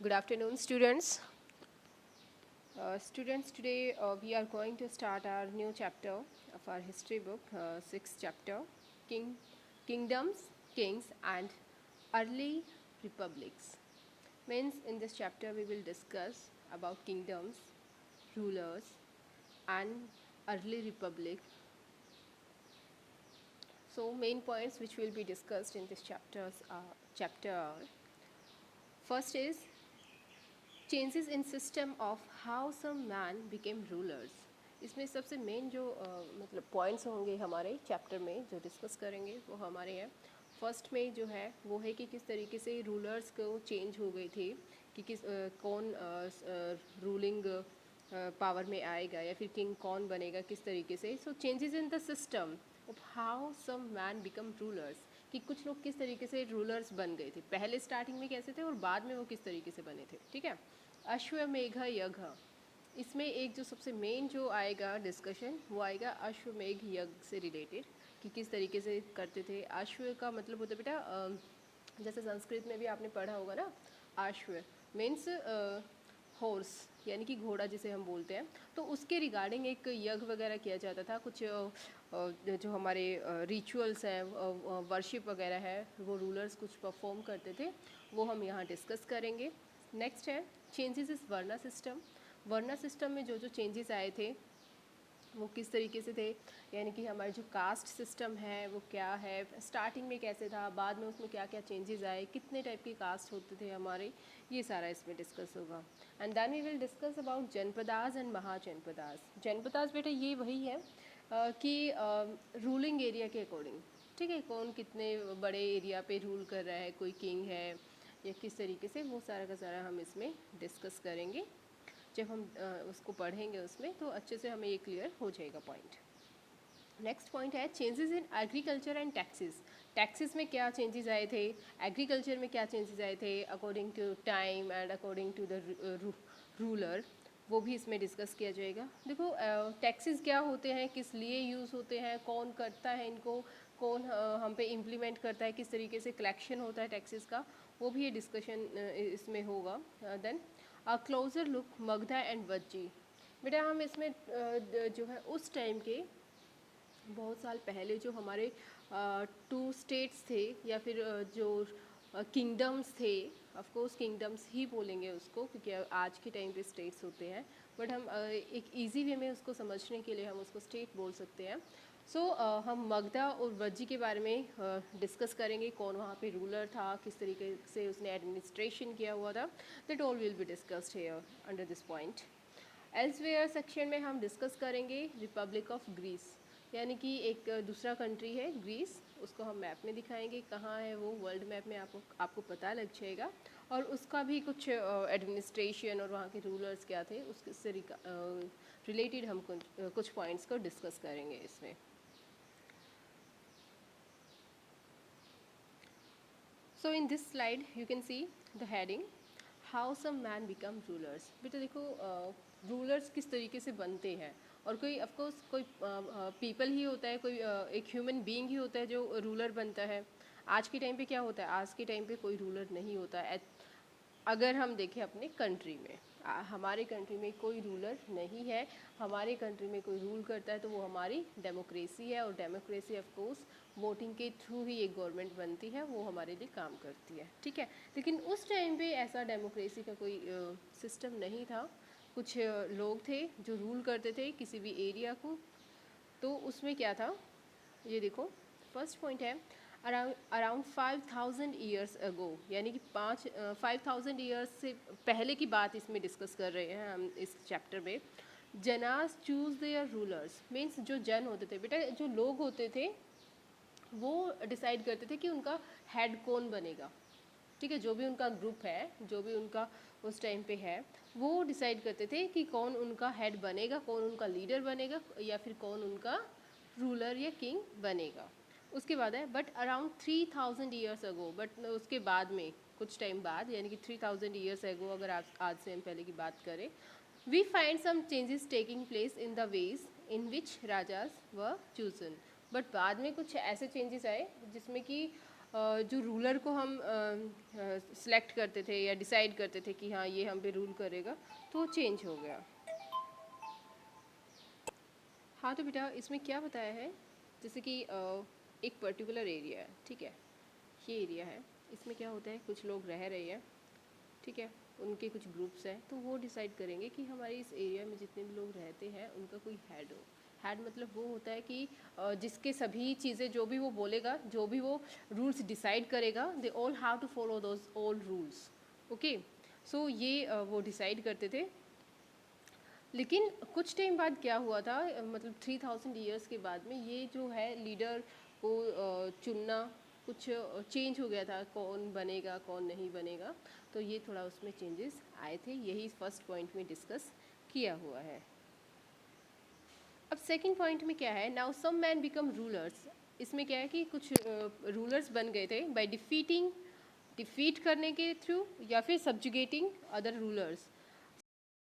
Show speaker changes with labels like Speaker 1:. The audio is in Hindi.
Speaker 1: Good afternoon, students. Students, today we are going to start our new chapter of our history book, sixth chapter, Kingdoms, Kings, and Early Republics. Means in this chapter we will discuss about kingdoms, rulers, and early republic. So main points which will be discussed in this chapter are, first is changes in system of how some man became rulers. इसमें सबसे मेन जो मतलब पॉइंट्स होंगे हमारे चैप्टर में जो डिस्कस करेंगे वो हमारे हैं. फर्स्ट में जो है वो है कि किस तरीके से रूलर्स को चेंज हो गए थे, कि कौन रूलिंग पावर में आएगा या फिर किंग कौन बनेगा किस तरीके से. So changes in the system of how some man become rulers, कि कुछ लोग किस तरीके से रूलर्स बन गए थे, पहले स्टार्टिंग में कैसे थे और बाद में वो किस तरीके से बने थे. ठीक है. अश्वमेघ यज्ञ, इसमें एक जो सबसे मेन जो आएगा डिस्कशन वो आएगा अश्वमेघ यज्ञ से रिलेटेड, कि किस तरीके से करते थे. अश्व का मतलब होता है बेटा, जैसे संस्कृत में भी आपने पढ़ा होगा ना, अश्व मीन्स हॉर्स, यानी कि घोड़ा जिसे हम बोलते हैं. तो उसके रिगार्डिंग एक यज्ञ वगैरह किया जाता था. कुछ जो हमारे रिचुअल्स हैं, वर्शिप वगैरह है, वो रूलर्स कुछ परफॉर्म करते थे, वो हम यहाँ डिस्कस करेंगे. नेक्स्ट है चेंजेस इस वर्ना सिस्टम. वर्ना सिस्टम में जो जो चेंजेस आए थे वो किस तरीके से थे, यानी कि हमारे जो कास्ट सिस्टम है वो क्या है, स्टार्टिंग में कैसे था, बाद में उसमें क्या क्या चेंजेस आए, कितने टाइप के कास्ट होते थे हमारे, ये सारा इसमें डिस्कस होगा. And then we will discuss about janapadas and mahajanapadas. Janapadas बेटा ये वही है कि रूलिंग एरिया के अकॉर्डिंग, ठीक है, कौन कितने बड़े एरिया पे रूल कर रहा है, कोई किंग है या किस तरीके से, वो सारा का सारा हम इसमें डिस्कस करेंगे. जब हम उसको पढ़ेंगे उसमें तो अच्छे से हमें ये क्लियर हो जाएगा पॉइंट. नेक्स्ट पॉइंट है changes in agriculture and taxes. Taxes में क्या चेंजेस आए थे, एग्रीकल्चर में क्या चेंजेस आए थे according to time and according to the ruler, वो भी इसमें डिस्कस किया जाएगा. देखो टैक्सेस क्या होते हैं, किस लिए यूज़ होते हैं, कौन करता है इनको, कौन हम पे इम्प्लीमेंट करता है, किस तरीके से कलेक्शन होता है टैक्सेस का, वो भी ये डिस्कशन इसमें होगा. Then a closer look Magadha and Vajji. बेटा हम इसमें जो है उस टाइम के बहुत साल पहले जो हमारे टू स्टेट्स थे या फिर जो किंगडम्स थे, ऑफ कोर्स किंगडम्स ही बोलेंगे उसको क्योंकि आज के टाइम पे स्टेट्स होते हैं, बट हम एक इजी वे में उसको समझने के लिए हम उसको स्टेट बोल सकते हैं. सो हम मगधा और वज्जी के बारे में डिस्कस करेंगे, कौन वहाँ पे रूलर था, किस तरीके से उसने एडमिनिस्ट्रेशन किया हुआ था. That all will be discussed here under this point. Elsewhere section में हम डिस्कस करेंगे रिपब्लिक ऑफ ग्रीस, यानी कि एक दूसरा कंट्री है ग्रीस, उसको हम मैप में दिखाएंगे कहाँ है वो, वर्ल्ड मैप में आपको पता लग जाएगा. और उसका भी कुछ एडमिनिस्ट्रेशन और वहाँ के रूलर्स क्या थे उससे रिलेटेड हम कुछ पॉइंट्स को डिस्कस करेंगे इसमें. So in this slide you can see the heading how some man become rulers. बेटा देखो रूलर्स किस तरीके से बनते हैं, और कोई ऑफ कोर्स कोई पीपल ही होता है, कोई एक ह्यूमन बीइंग ही होता है जो रूलर बनता है. आज के टाइम पे क्या होता है, आज के टाइम पे कोई रूलर नहीं होता है. अगर हम देखें अपने कंट्री में, हमारे कंट्री में कोई रूलर नहीं है. हमारे कंट्री में कोई रूल करता है तो वो हमारी डेमोक्रेसी है, और डेमोक्रेसी ऑफ कोर्स वोटिंग के थ्रू ही एक गवर्नमेंट बनती है, वो हमारे लिए काम करती है. ठीक है. लेकिन उस टाइम पे ऐसा डेमोक्रेसी का कोई सिस्टम नहीं था. कुछ लोग थे जो रूल करते थे किसी भी एरिया को. तो उसमें क्या था, ये देखो फर्स्ट पॉइंट है अराउंड 5000 ईयर्स अगो, यानी कि 5000 ईयर्स से पहले की बात इसमें डिस्कस कर रहे हैं हम इस चैप्टर में. जनास चूज देयर रूलर्स, मीन्स जो जन होते थे बेटा, जो लोग होते थे वो डिसाइड करते थे कि उनका हेड कौन बनेगा. ठीक है, जो भी उनका ग्रुप है, जो भी उनका उस टाइम पे है, वो डिसाइड करते थे कि कौन उनका हेड बनेगा, कौन उनका लीडर बनेगा, या फिर कौन उनका रूलर या किंग बनेगा. उसके बाद है but around 3000 years ago, but उसके बाद में कुछ टाइम बाद, यानी कि 3000 ईयर्स अगो, अगर आप आज से हम पहले की बात करें, we find some changes taking place in the ways in which rajas were chosen. But बाद में कुछ ऐसे चेंजेस आए जिसमें कि जो रूलर को हम सिलेक्ट करते थे या डिसाइड करते थे कि हाँ ये हम पे रूल करेगा, तो चेंज हो गया। हाँ तो बेटा इसमें क्या बताया है, जैसे कि एक पर्टिकुलर एरिया है, ठीक है, ये एरिया है, इसमें क्या होता है कुछ लोग रह रहे हैं, ठीक है, उनके कुछ ग्रुप्स हैं, तो वो डिसाइड करेंगे कि हमारे इस एरिया में जितने भी लोग रहते हैं उनका कोई हेड हो। हेड मतलब वो होता है कि जिसके सभी चीज़ें जो भी वो बोलेगा, जो भी वो रूल्स डिसाइड करेगा, they all have to follow those all rules. Okay, so ये वो डिसाइड करते थे। लेकिन कुछ टाइम बाद क्या हुआ था, मतलब 3000 ईयर्स के बाद में ये जो है लीडर को चुनना कुछ चेंज हो गया था, कौन बनेगा कौन नहीं बनेगा, तो ये थोड़ा उसमें चेंजेस आए थे, यही फर्स्ट पॉइंट में डिस्कस किया हुआ है। अब सेकंड पॉइंट में क्या है, now some man become rulers. इसमें क्या है कि कुछ रूलर्स बन गए थे बाय डिफीट करने के थ्रू या फिर सब्जुगेटिंग अदर रूलर्स।